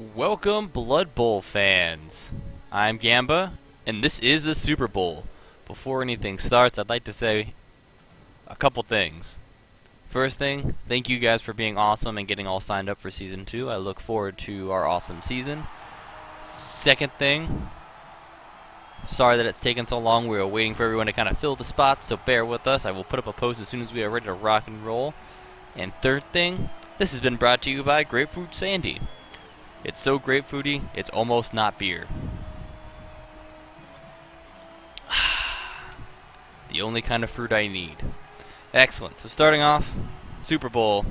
Welcome, Blood Bowl fans. I'm Gamba, and this is the Super Bowl. Before anything starts, I'd like to say a couple things. First thing, thank you guys for being awesome and getting all signed up for Season 2. I look forward to our awesome season. Second thing, sorry that it's taken so long. We were waiting for everyone to kind of fill the spots, so bear with us. I will put up a post as soon as we are ready to rock and roll. And third thing, this has been brought to you by Grapefruit Sandy. It's so grapefruity, it's almost not beer. The only kind of fruit I need. Excellent. So starting off, Super Bowl.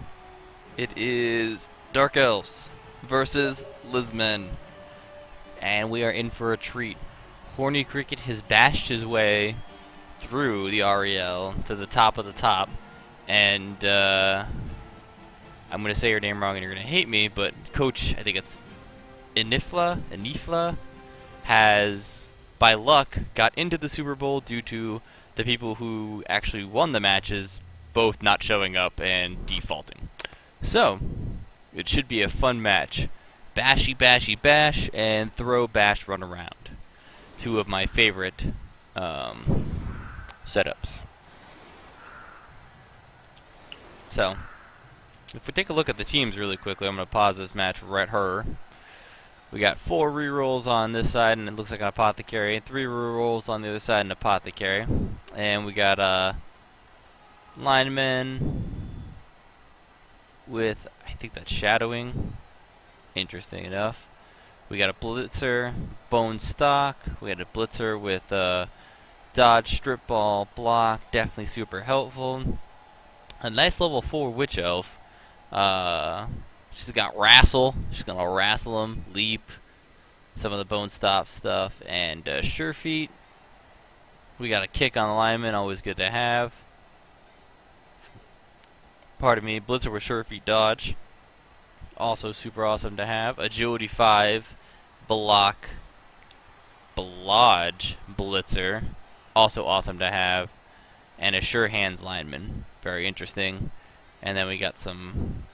It is Dark Elves versus Lizmen. And we are in for a treat. Horny Cricket has bashed his way through the REL to the top of the top. And I'm going to say your name wrong and you're going to hate me, but Coach, I think it's Anifla, has, by luck, got into the Super Bowl due to the people who actually won the matches both not showing up and defaulting. So, it should be a fun match. Bashy, bashy, bash, and throw, bash, run around. Two of my favorite setups. So, if we take a look at the teams really quickly, I'm going to pause this match right here. We got 4 rerolls on this side, and it looks like an Apothecary. 3 rerolls on the other side, and Apothecary. And we got lineman with, I think that's shadowing. Interesting enough. We got a blitzer, bone stock. We got a blitzer with dodge, strip ball, block. Definitely super helpful. A nice level 4 witch elf. She's got wrestle. She's gonna wrestle him, leap, some of the bone stop stuff, and sure feet. We got a kick on the lineman, always good to have. Pardon me, blitzer with sure feet dodge, also super awesome to have. Agility 5, block, blodge blitzer, also awesome to have, and a sure hands lineman, very interesting. And then we got some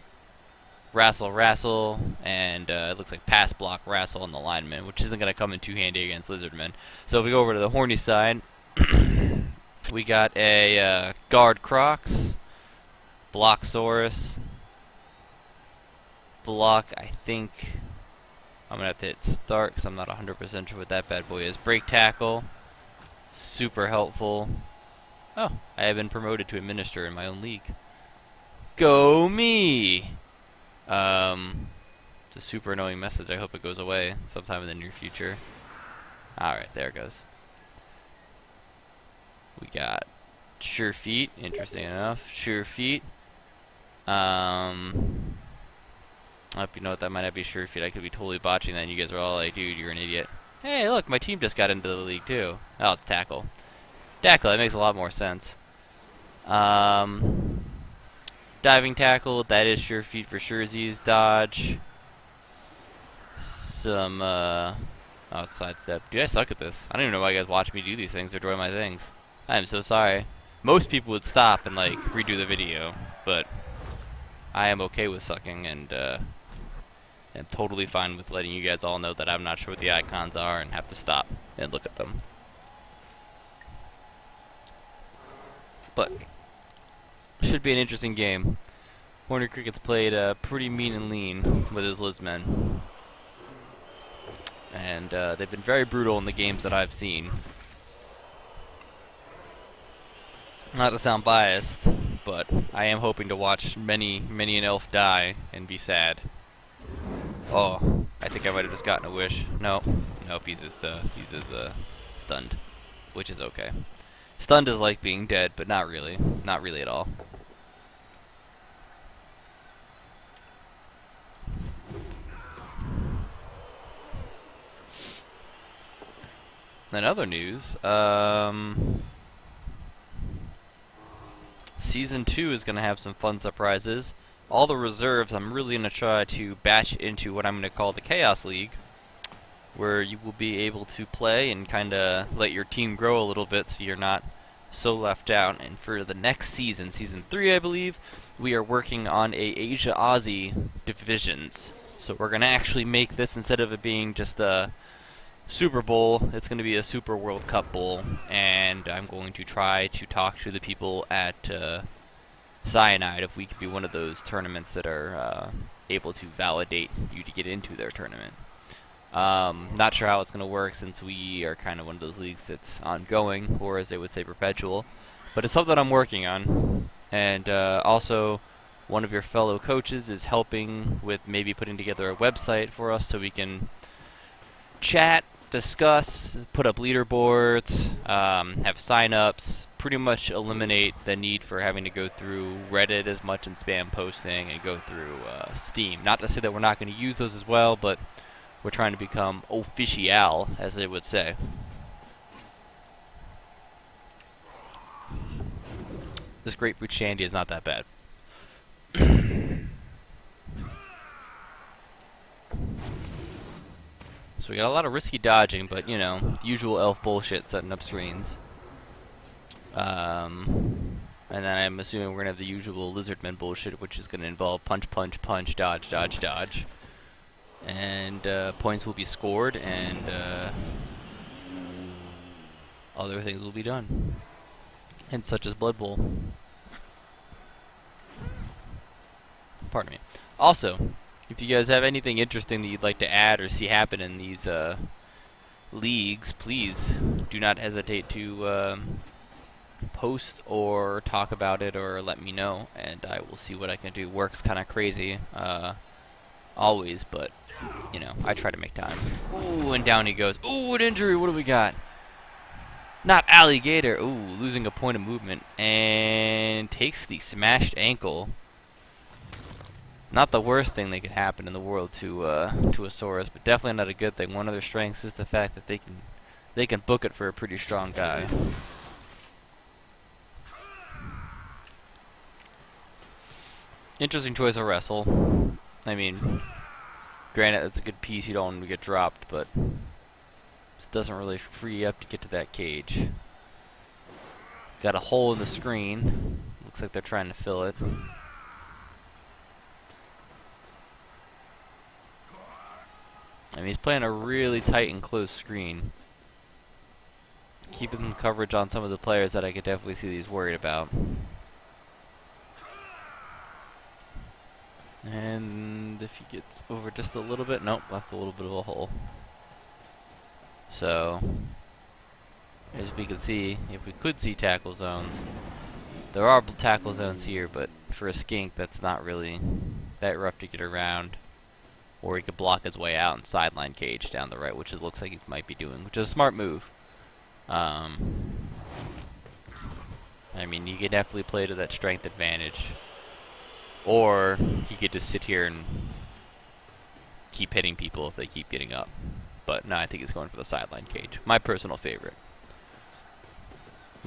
wrestle, and it looks like pass block wrestle on the lineman, which isn't going to come in too handy against Lizardmen. So if we go over to the horny side, we got a guard Crocs, Blocksaurus, block, I think I'm going to have to hit start because I'm not 100% sure what that bad boy is. Break tackle, super helpful. Oh, I have been promoted to administrator in my own league. Go me! It's a super annoying message. I hope it goes away sometime in the near future. Alright, there it goes. We got sure feet, interesting enough. Sure feet. I hope you know what that might not be sure feet. I could be totally botching that and you guys are all like, dude, you're an idiot. Hey, look, my team just got into the league too. Oh, it's tackle. Tackle, that makes a lot more sense. Diving tackle, that is sure feet for surezies. Dodge. Some, it's sidestep. Dude, I suck at this. I don't even know why you guys watch me do these things or enjoy my things. I am so sorry. Most people would stop and, like, redo the video, but I am okay with sucking and am totally fine with letting you guys all know that I'm not sure what the icons are and have to stop and look at them. But should be an interesting game. Horny Cricket's played pretty mean and lean with his Lizmen. And they've been very brutal in the games that I've seen. Not to sound biased, but I am hoping to watch many an elf die and be sad. Oh, I think I might have just gotten a wish. Nope, he's just stunned, which is okay. Stunned is like being dead, but not really at all. In other news, Season 2 is going to have some fun surprises. All the reserves, I'm really going to try to batch into what I'm going to call the Chaos League, where you will be able to play and kind of let your team grow a little bit so you're not so left out. And for the next season, Season 3 I believe, we are working on a Asia Aussie divisions. So we're gonna actually make this, instead of it being just a Super Bowl, it's gonna be a Super World Cup Bowl, and I'm going to try to talk to the people at Cyanide if we could be one of those tournaments that are able to validate you to get into their tournament. Not sure how it's going to work, since we are kind of one of those leagues that's ongoing, or as they would say, perpetual. But it's something I'm working on. And also, one of your fellow coaches is helping with maybe putting together a website for us so we can chat, discuss, put up leaderboards, have sign-ups, pretty much eliminate the need for having to go through Reddit as much and spam posting, and go through Steam. Not to say that we're not going to use those as well, but we're trying to become official, as they would say. This grapefruit shandy is not that bad. So we got a lot of risky dodging, but, you know, usual elf bullshit, setting up screens. And then I'm assuming we're going to have the usual lizardmen bullshit, which is going to involve punch, punch, punch, dodge, dodge, dodge. And points will be scored, and other things will be done. And such as Blood Bowl. Pardon me. Also, if you guys have anything interesting that you'd like to add or see happen in these leagues, please do not hesitate to post or talk about it or let me know, and I will see what I can do. Work's kind of crazy, always, but, you know, I try to make time. Ooh, and down he goes. Ooh, an injury. What do we got? Not alligator. Ooh, losing a point of movement, and takes the smashed ankle. Not the worst thing that could happen in the world to a Saurus, but definitely not a good thing. One of their strengths is the fact that they can book it for a pretty strong guy. Interesting choice of wrestle. I mean, granted, it's a good piece. You don't want to get dropped, but this doesn't really free you up to get to that cage. Got a hole in the screen. Looks like they're trying to fill it. I mean, he's playing a really tight and close screen, keeping coverage on some of the players that I could definitely see that he's worried about. And if he gets over just a little bit, nope, left a little bit of a hole. So, as we can see, if we could see tackle zones, there are tackle zones here, but for a skink, that's not really that rough to get around. Or he could block his way out and sideline cage down the right, which it looks like he might be doing, which is a smart move. I mean, he could definitely play to that strength advantage. Or he could just sit here and keep hitting people if they keep getting up. But no, I think he's going for the sideline cage. My personal favorite.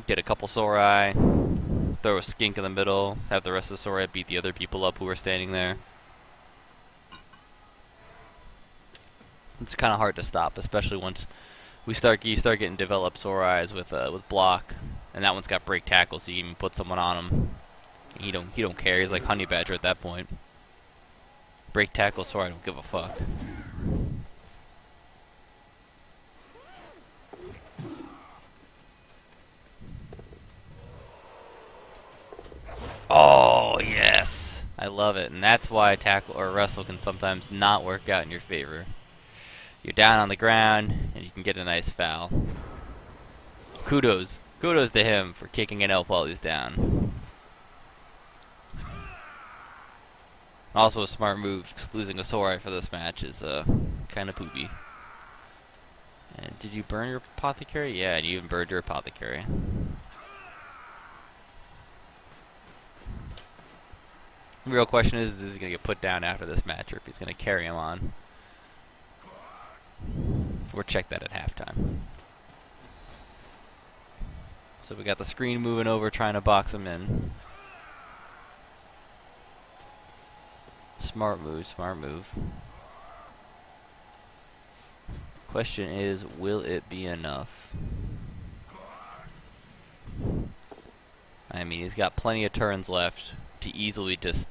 Get a couple Sauri, throw a skink in the middle, have the rest of the Sauri beat the other people up who are standing there. It's kind of hard to stop, especially once you start getting developed Sauris with block, and that one's got break tackle, so you can put someone on him. He don't care. He's like Honey Badger at that point. Break tackle Sauri, don't give a fuck. Oh yes, I love it, and that's why tackle or wrestle can sometimes not work out in your favor. You're down on the ground, and you can get a nice foul. Kudos to him for kicking an elf while he's down. Also a smart move, because losing a Sauri for this match is kind of poopy. And did you burn your apothecary? Yeah, and you even burned your apothecary. The real question is he going to get put down after this match, or if he's going to carry him on? Or check that at halftime. So we got the screen moving over, trying to box him in. Smart move, smart move. Question is, will it be enough? I mean, he's got plenty of turns left to easily just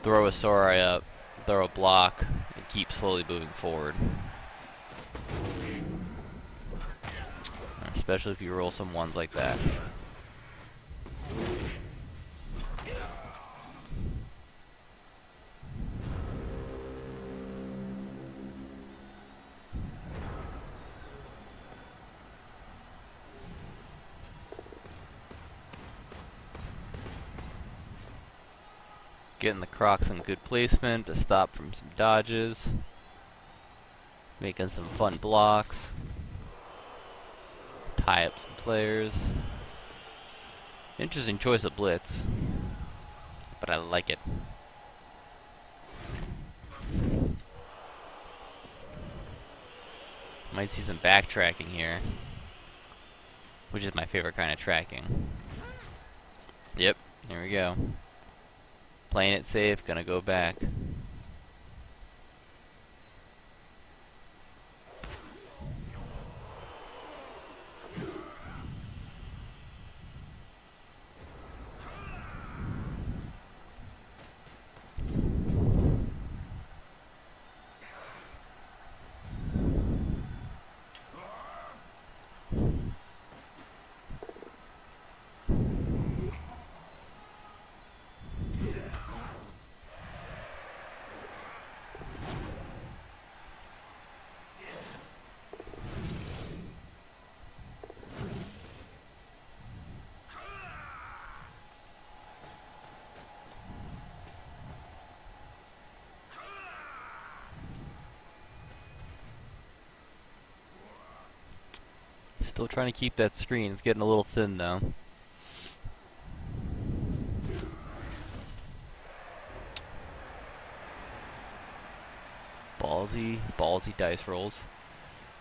throw a Sauri up, throw a block and keep slowly moving forward. Especially if you roll some ones like that. Getting the Crocs in good placement to stop from some dodges. Making some fun blocks. Tie up some players. Interesting choice of blitz, but I like it. Might see some backtracking here, which is my favorite kind of tracking. Yep, here we go. Playing it safe, gonna go back. Still trying to keep that screen. It's getting a little thin though. Ballsy dice rolls.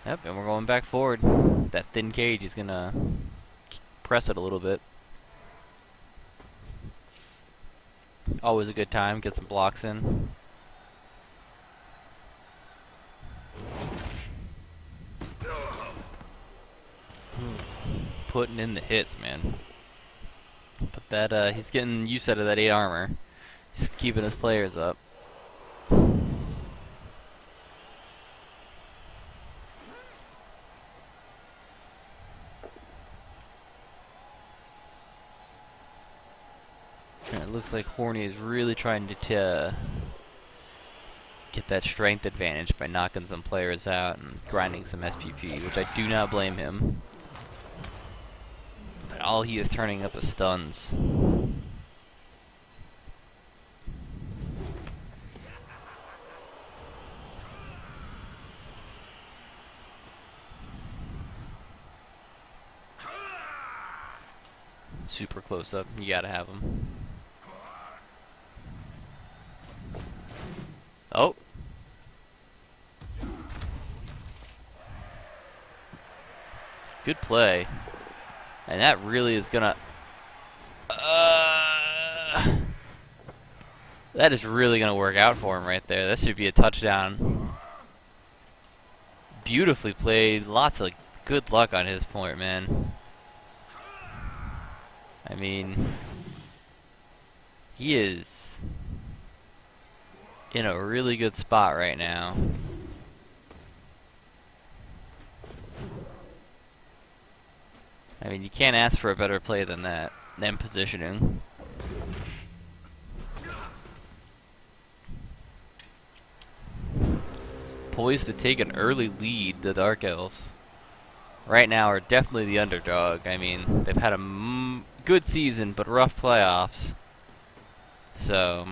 Yep, and we're going back forward. That thin cage is gonna press it a little bit. Always a good time. Get some blocks in. Putting in the hits, man. But that he's getting used out of that 8 armor. He's keeping his players up. And it looks like Horny is really trying to get that strength advantage by knocking some players out and grinding some SPP, which I do not blame him. But all he is turning up is stuns. Super close up, you gotta have him. Oh! Good play. And that really is gonna... that is really gonna work out for him right there. That should be a touchdown. Beautifully played. Lots of good luck on his point, man. I mean... he is in a really good spot right now. I mean, you can't ask for a better play than that, than positioning. Poised to take an early lead, the Dark Elves. Right now are definitely the underdog. I mean, they've had a good season, but rough playoffs. So...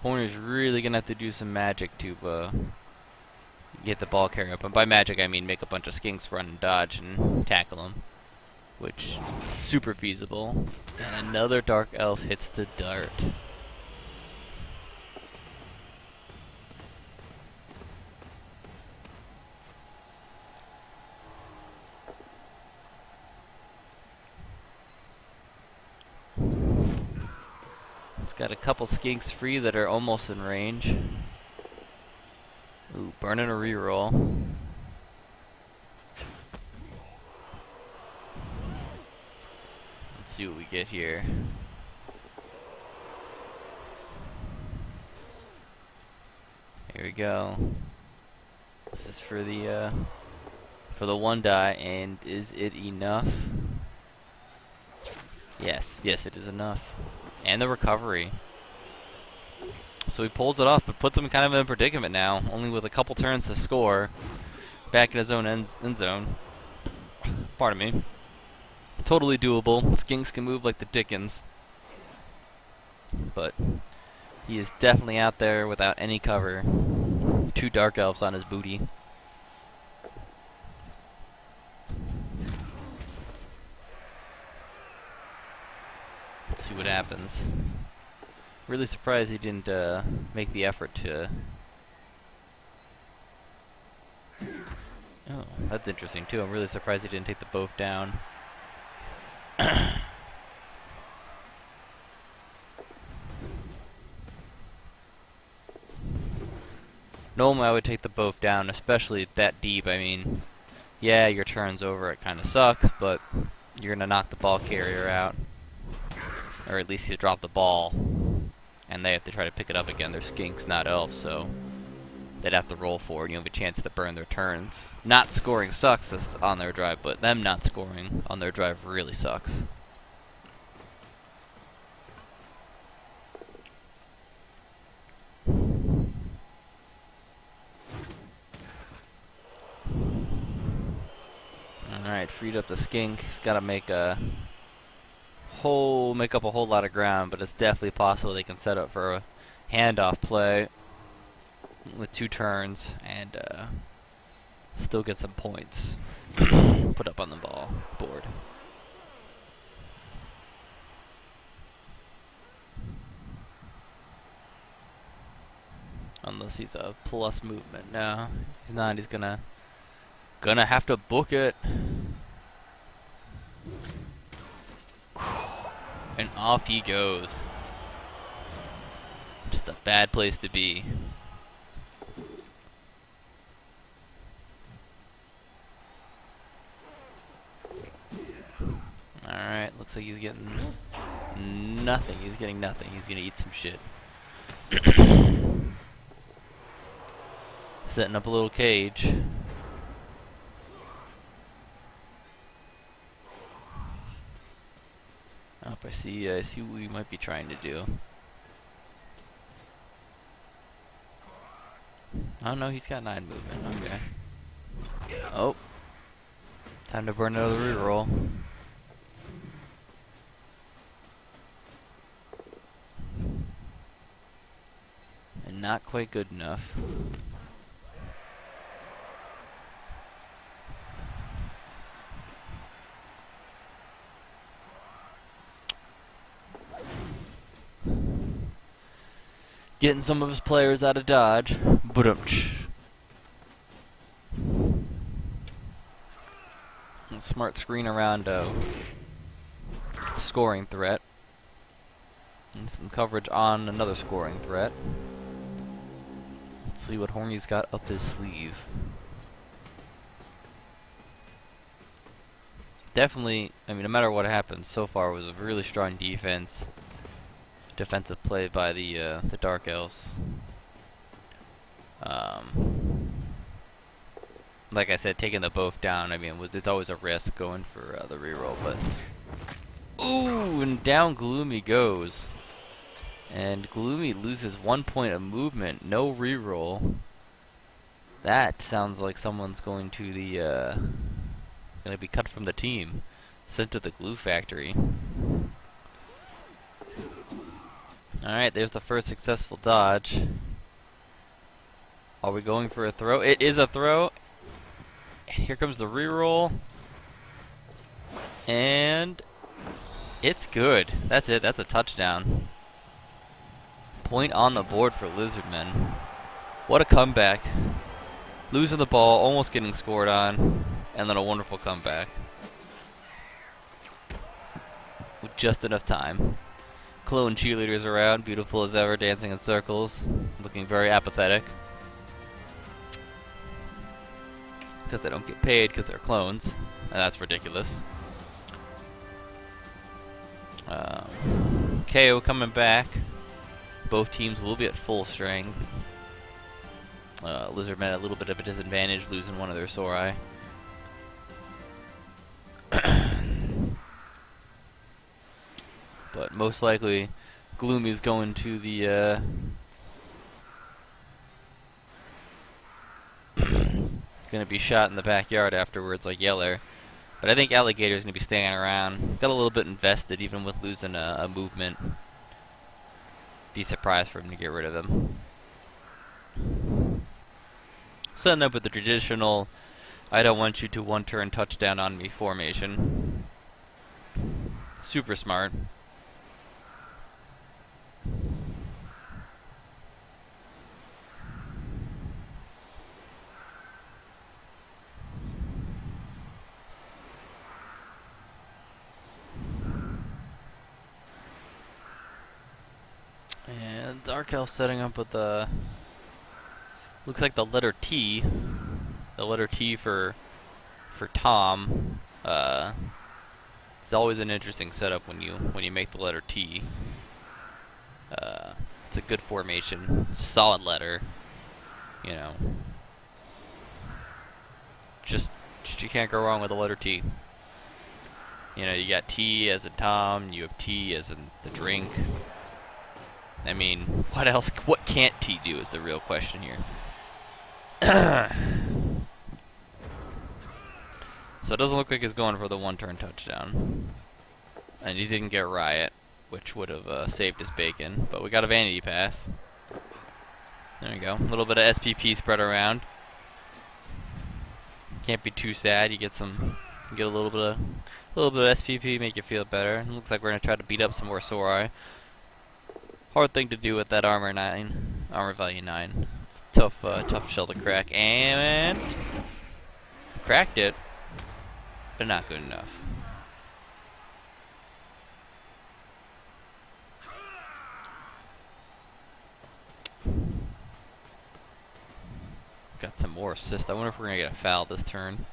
Horner's really gonna have to do some magic to get the ball carrier up. And by magic, I mean make a bunch of skinks run and dodge and tackle him, which is super feasible. And another Dark Elf hits the dart. It's got a couple skinks free that are almost in range. Ooh, burning a reroll. Let's see what we get here. Here we go. This is for the one die, and is it enough? Yes, yes, it is enough. And the recovery. So he pulls it off, but puts him kind of in a predicament now, only with a couple turns to score. Back in his own end zone. Pardon me. Totally doable. Skinks can move like the Dickens. But he is definitely out there without any cover. 2 Dark Elves on his booty. Let's see what happens. Really surprised he didn't make the effort to... Oh, that's interesting too. I'm really surprised he didn't take the both down. Normally I would take the both down, especially that deep. I mean, yeah, your turn's over, it kind of sucks, but you're going to knock the ball carrier out. Or at least you drop the ball, and they have to try to pick it up again. They're skinks, not elves, so they'd have to roll forward. You have a chance to burn their turns. Not scoring sucks on their drive, but them not scoring on their drive really sucks. Alright, freed up the skink. He's got to make up a whole lot of ground, but it's definitely possible they can set up for a handoff play with 2 turns and still get some points put up on the board. Unless he's a plus movement. No, he's not. He's gonna have to book it. And off he goes. Just a bad place to be. Alright, looks like he's getting nothing. He's getting nothing. He's gonna eat some shit. Setting up a little cage. Oh, I see what we might be trying to do. Oh no, he's got 9 movement. Okay. Oh. Time to burn another reroll. And not quite good enough. Getting some of his players out of dodge. Smart screen around scoring threat. And some coverage on another scoring threat. Let's see what Horny's got up his sleeve. Definitely, I mean, no matter what happens, so far was a really strong defensive play by the Dark Elves. Like I said, taking the both down, I mean, it's always a risk going for the reroll, but... Ooh, and down Gloomy goes. And Gloomy loses 1 point of movement, no reroll. That sounds like someone's going to gonna be cut from the team. Sent to the glue factory. Alright, there's the first successful dodge. Are we going for a throw? It is a throw. Here comes the reroll. And it's good. That's it. That's a touchdown. Point on the board for Lizardmen. What a comeback. Losing the ball, almost getting scored on, and then a wonderful comeback. With just enough time. Clone cheerleaders around, beautiful as ever, dancing in circles, looking very apathetic. Because they don't get paid because they're clones. And that's ridiculous. KO coming back. Both teams will be at full strength. Lizardmen at a little bit of a disadvantage, losing one of their Sori. But most likely, Gloomy's going to the gonna be shot in the backyard afterwards, like Yeller. But I think Alligator's gonna be staying around. Got a little bit invested, even with losing a movement. Be surprised for him to get rid of him. Setting up with the traditional, I don't want you to one-turn touchdown on me formation. Super smart. And Dark Elf setting up with the, looks like the letter T. The letter T for Tom. It's always an interesting setup when you make the letter T. It's a good formation, solid letter. You know, just you can't go wrong with the letter T. You know, you got T as in Tom, you have T as in the drink. I mean, what else? What can't T do is the real question here. So it doesn't look like he's going for the one-turn touchdown. And he didn't get Riot, which would have saved his bacon. But we got a Vanity Pass. There we go. A little bit of SPP spread around. Can't be too sad. You get some, you get a little bit of SPP, make you feel better. It looks like we're gonna try to beat up some more Sori. Hard thing to do with that armor value 9. It's a tough shell to crack, and cracked it, but not good enough. Got some more assists. I wonder if we're gonna get a foul this turn.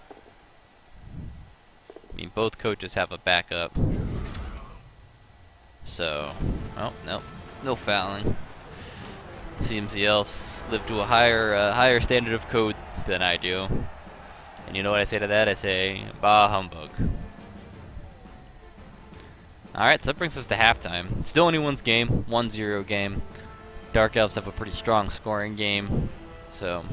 I mean, both coaches have a backup, so oh no. No fouling. Seems the elves live to a higher standard of code than I do. And you know what I say to that? I say, bah humbug. Alright, so that brings us to halftime. Still anyone's game, 1-0 game. Dark Elves have a pretty strong scoring game, so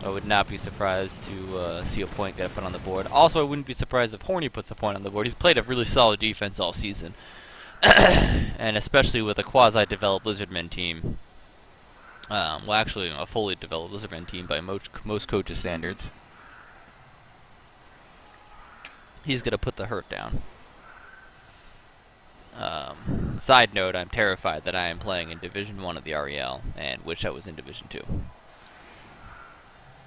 I would not be surprised to see a point get put on the board. Also, I wouldn't be surprised if Horny puts a point on the board. He's played a really solid defense all season. And especially with a quasi-developed Lizardmen team. Well, actually, a fully developed Lizardmen team by most coaches' standards. He's going to put the hurt down. Side note, I'm terrified that I am playing in Division 1 of the REL, and wish I was in Division 2.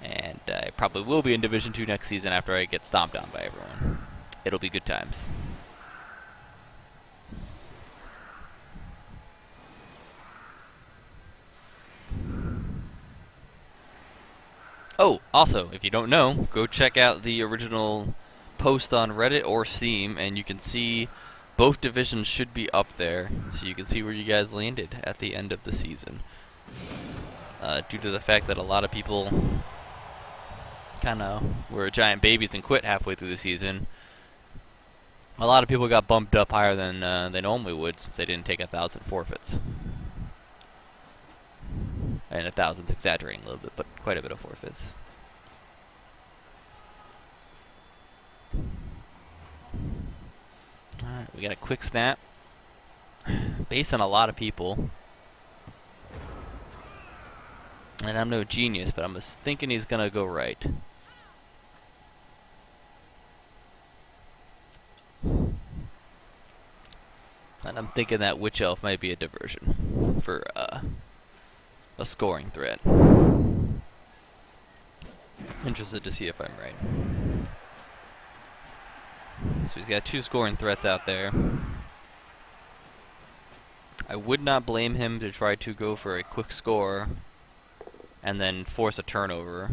And I probably will be in Division 2 next season after I get stomped on by everyone. It'll be good times. Oh, also, if you don't know, go check out the original post on Reddit or Steam, and you can see both divisions should be up there, so you can see where you guys landed at the end of the season. Due to the fact that a lot of people kind of were giant babies and quit halfway through the season, a lot of people got bumped up higher than they normally would since they didn't take 1,000 forfeits. And 1,000's exaggerating a little bit, but quite a bit of forfeits. Alright, we got a quick snap. Based on a lot of people. And I'm no genius, but I'm just thinking he's gonna go right. And I'm thinking that Witch Elf might be a diversion for a scoring threat. Interested to see if I'm right. So he's got 2 scoring threats out there. I would not blame him to try to go for a quick score and then force a turnover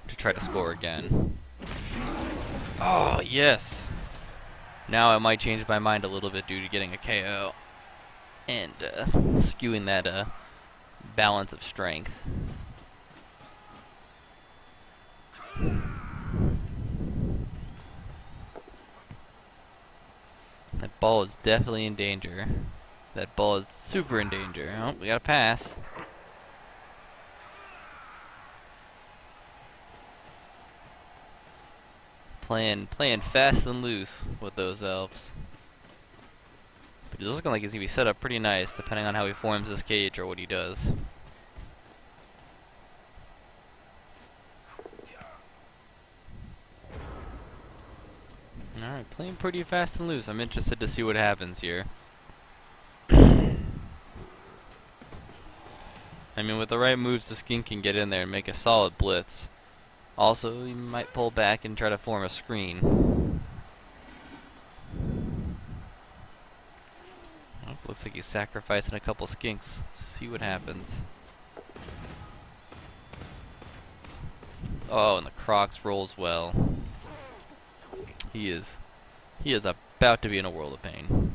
to try to score again. Oh, yes! Now I might change my mind a little bit due to getting a KO and skewing that balance of strength. That ball is definitely in danger. That ball is super in danger. Oh, we got a pass. Playing fast and loose with those elves. But he's looking like he's gonna be set up pretty nice, depending on how he forms this cage or what he does. Alright, playing pretty fast and loose. I'm interested to see what happens here. I mean, with the right moves, the skink can get in there and make a solid blitz. Also, he might pull back and try to form a screen. Oh, looks like he's sacrificing a couple skinks. Let's see what happens. Oh, and the Crocs rolls well. He is about to be in a world of pain.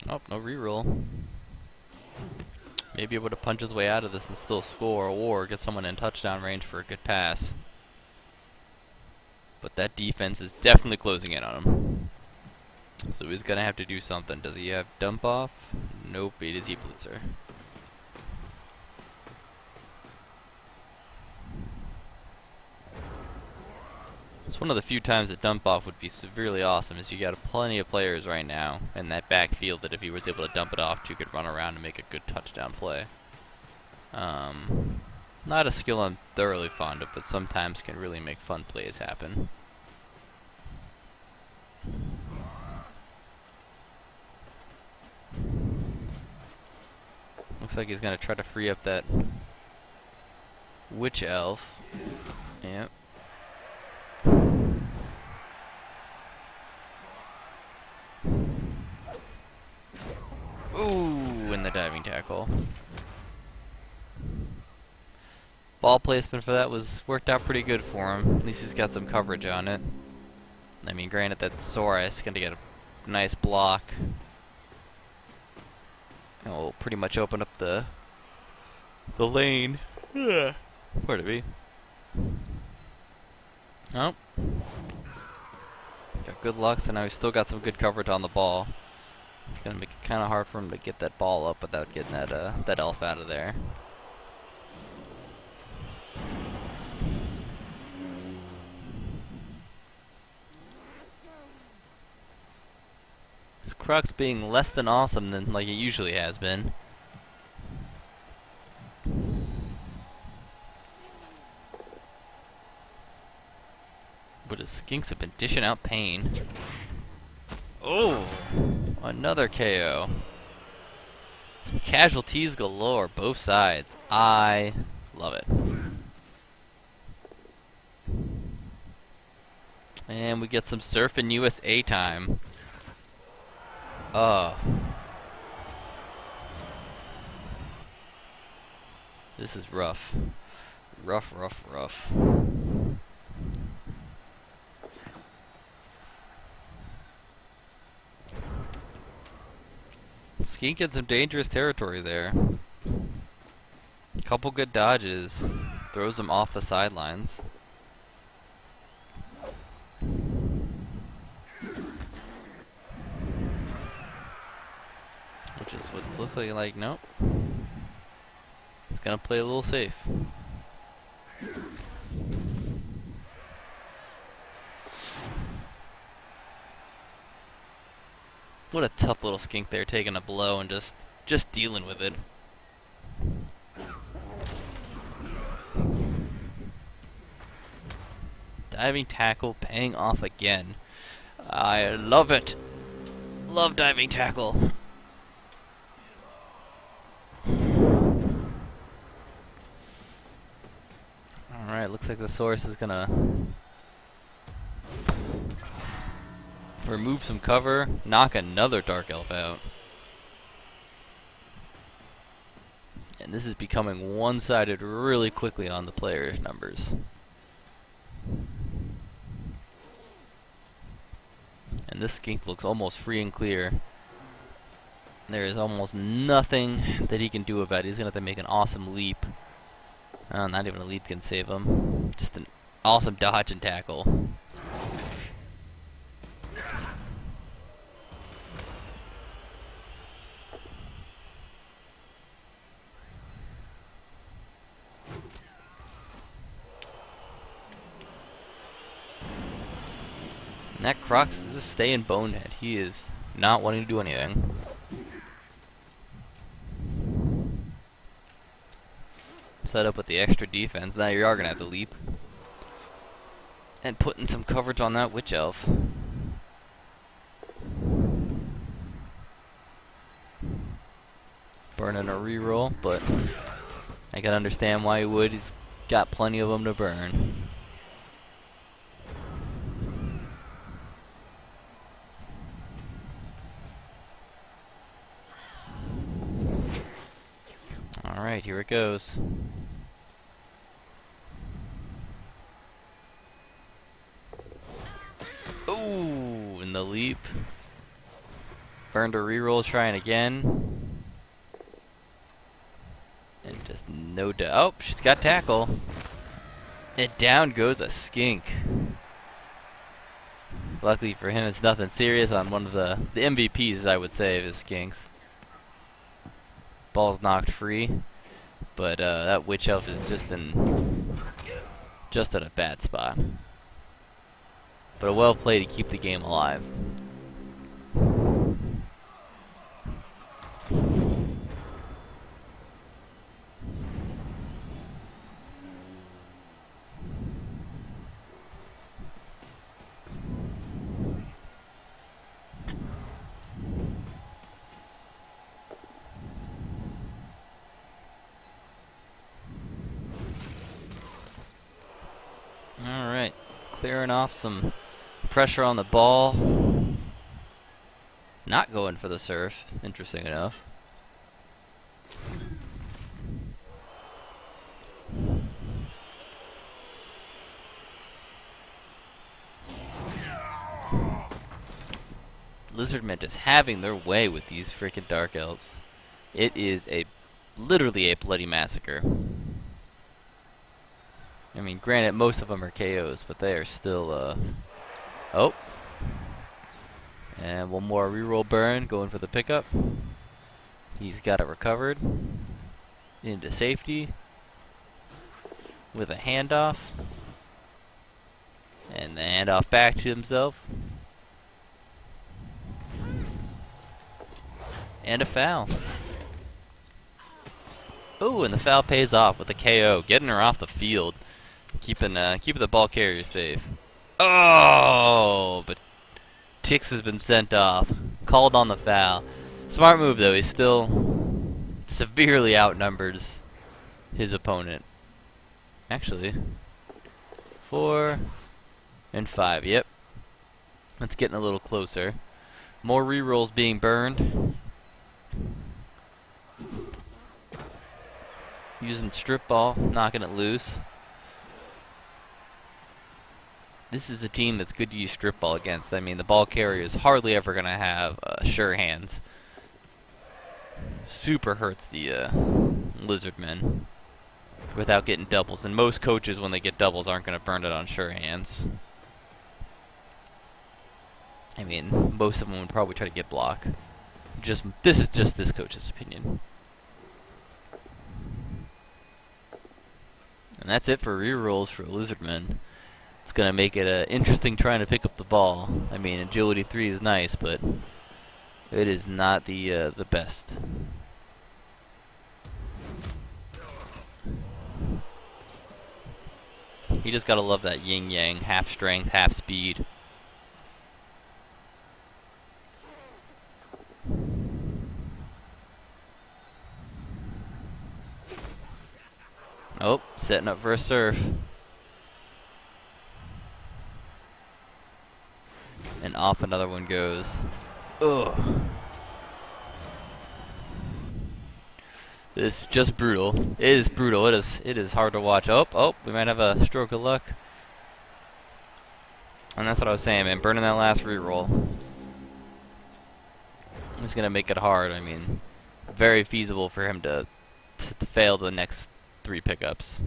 Oh, no reroll. Maybe able to punch his way out of this and still score, or get someone in touchdown range for a good pass. But that defense is definitely closing in on him. So he's gonna have to do something. Does he have dump off? Nope, it is he blitzer. It's one of the few times that dump off would be severely awesome, is you got plenty of players right now in that backfield that if he was able to dump it off to, could run around and make a good touchdown play. Not a skill I'm thoroughly fond of, but sometimes can really make fun plays happen. Looks like he's gonna try to free up that witch elf. Yep. Ooh, in the diving tackle. Ball placement for that worked out pretty good for him. At least he's got some coverage on it. I mean, granted that Saurus gonna get a nice block. And will pretty much open up the lane. Pardon me. Oh. Got good luck, so now he's still got some good coverage on the ball. It's gonna make it kind of hard for him to get that ball up without getting that elf out of there. His Crux being less than awesome than like it usually has been. But his skinks have been dishing out pain. Oh, another KO. Casualties galore, both sides. I love it. And we get some Surfin' USA time. This is rough. Rough. Skink in some dangerous territory there. Couple good dodges. Throws him off the sidelines. Which is what it looks like, nope. He's gonna play a little safe. What a tough little skink there, taking a blow and just dealing with it. Diving tackle paying off again. I love it. Love diving tackle. Alright, looks like the source is gonna remove some cover, knock another Dark Elf out. And this is becoming one-sided really quickly on the player numbers. And this skink looks almost free and clear. There is almost nothing that he can do about it. He's going to have to make an awesome leap. Not even a leap can save him. Just an awesome dodge and tackle. And that Crocs is just staying bonehead. He is not wanting to do anything. Set up with the extra defense. Now you are going to have to leap. And putting some coverage on that Witch Elf. Burning a reroll, but I can understand why he would. He's got plenty of them to burn. Alright, here it goes. Ooh, in the leap. Burned a reroll, trying again. And just no doubt. Oh, she's got tackle. And down goes a skink. Luckily for him, it's nothing serious on one of the MVPs, I would say, of his skinks. Ball's knocked free. But that Witch Elf is just in a bad spot. But a well play to keep the game alive. Alright, clearing off some pressure on the ball. Not going for the surf, interesting enough. Lizardmen just having their way with these freaking Dark Elves. It is literally a bloody massacre. I mean, granted, most of them are KOs, but they are still, oh. And one more reroll burn, going for the pickup. He's got it recovered. Into safety. With a handoff. And the handoff back to himself. And a foul. Ooh, and the foul pays off with a KO, getting her off the field. Keeping the ball carrier safe. Oh, but Tix has been sent off. Called on the foul. Smart move though. He still severely outnumbers his opponent. Actually, 4 and 5. Yep, that's getting a little closer. More rerolls being burned. Using strip ball, knocking it loose. This is a team that's good to use strip ball against. I mean, the ball carrier is hardly ever going to have sure hands. Super hurts the Lizardmen without getting doubles. And most coaches, when they get doubles, aren't going to burn it on sure hands. I mean, most of them would probably try to get block. This is just this coach's opinion. And that's it for rerolls for Lizardmen. It's going to make it interesting trying to pick up the ball. I mean, agility 3 is nice, but it is not the best. You just got to love that yin-yang, half strength, half speed. Oh, setting up for a surf. And off another one goes. Ugh. This is just brutal. It is brutal. It is hard to watch. Oh, we might have a stroke of luck. And that's what I was saying, man. Burning that last reroll is going to make it hard. I mean, very feasible for him to fail the next 3 pickups.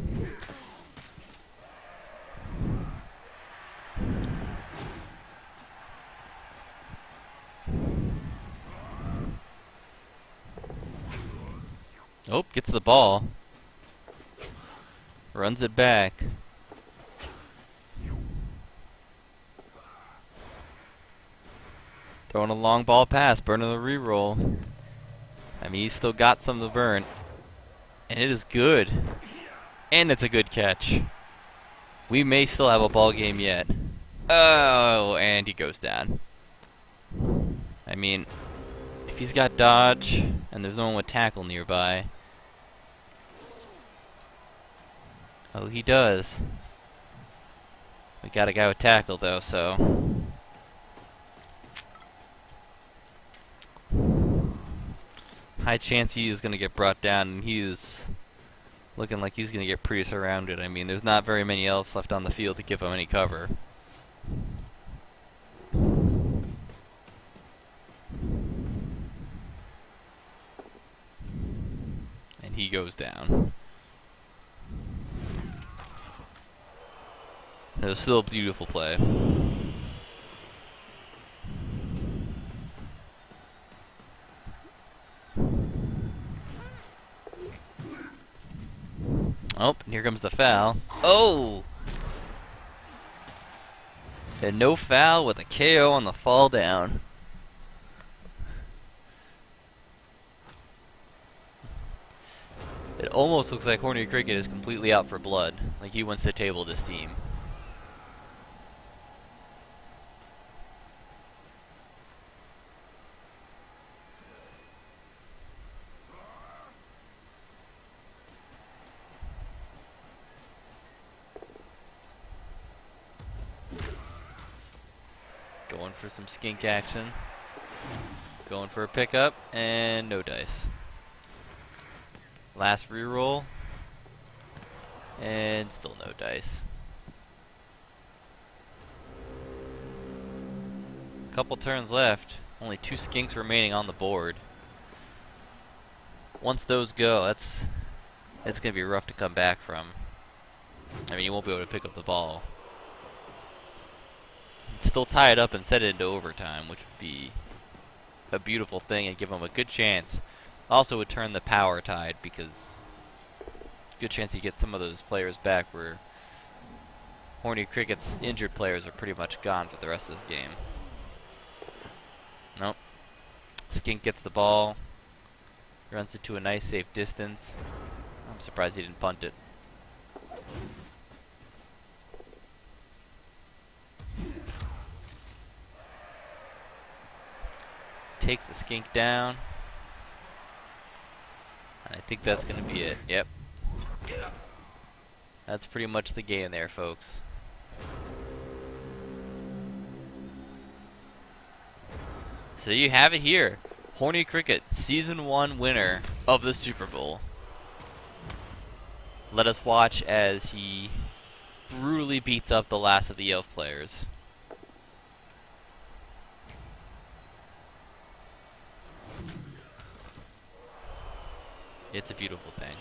Oh, gets the ball. Runs it back. Throwing a long ball pass, burning the reroll. I mean, he's still got some to burn. And it is good. And it's a good catch. We may still have a ball game yet. Oh, and he goes down. I mean, if he's got dodge and there's no one with tackle nearby. Oh, he does. We got a guy with tackle though, so. High chance he is going to get brought down, and he is looking like he's going to get pretty surrounded. I mean, there's not very many elves left on the field to give him any cover. And he goes down. It was still a beautiful play. Oh, and here comes the foul. Oh! And no foul with a KO on the fall down. It almost looks like Horny Cricket is completely out for blood. Like he wants to table this team. Going for some skink action. Going for a pickup, and no dice. Last reroll, and still no dice. Couple turns left. Only 2 skinks remaining on the board. Once those go, it's gonna be rough to come back from. I mean, you won't be able to pick up the ball. Still tie it up and set it into overtime, which would be a beautiful thing and give them a good chance. Also would turn the power tide, because good chance you get some of those players back where Horny Cricket's injured players are pretty much gone for the rest of this game. Nope. Skink gets the ball, runs it to a nice safe distance. I'm surprised he didn't punt it. Takes the skink down. And I think that's going to be it. Yep. That's pretty much the game there, folks. So you have it here. Horny Cricket, Season 1 winner of the Super Bowl. Let us watch as he brutally beats up the last of the elf players. It's a beautiful thing.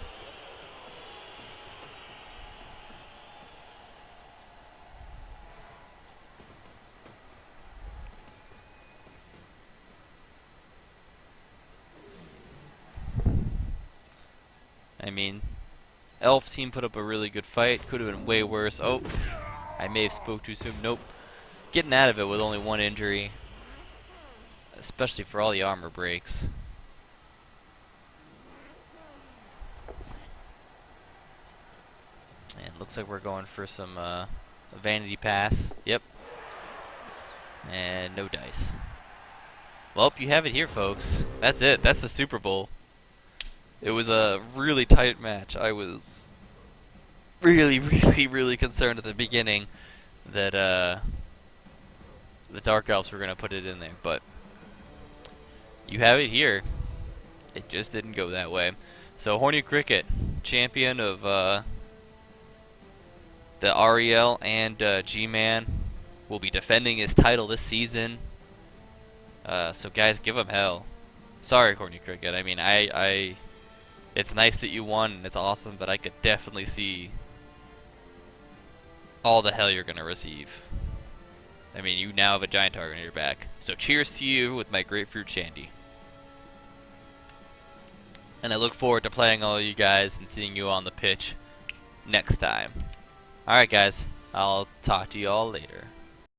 I mean, elf team put up a really good fight. Could have been way worse. Oh, I may have spoke too soon. Nope. Getting out of it with only 1 injury, especially for all the armor breaks. And looks like we're going for some vanity pass. Yep. And no dice. Well, you have it here, folks. That's it. That's the Super Bowl. It was a really tight match. I was really concerned at the beginning that the Dark Elves were going to put it in there. But you have it here. It just didn't go that way. So Horny Cricket, champion of the REL and Gman. will be defending his title this season. So guys, give him hell. Sorry, Corny Cricket. I mean, it's nice that you won, and it's awesome, but I could definitely see all the hell you're gonna receive. I mean, you now have a giant target on your back. So cheers to you with my grapefruit shandy. And I look forward to playing all of you guys and seeing you on the pitch next time. Alright guys, I'll talk to you all later.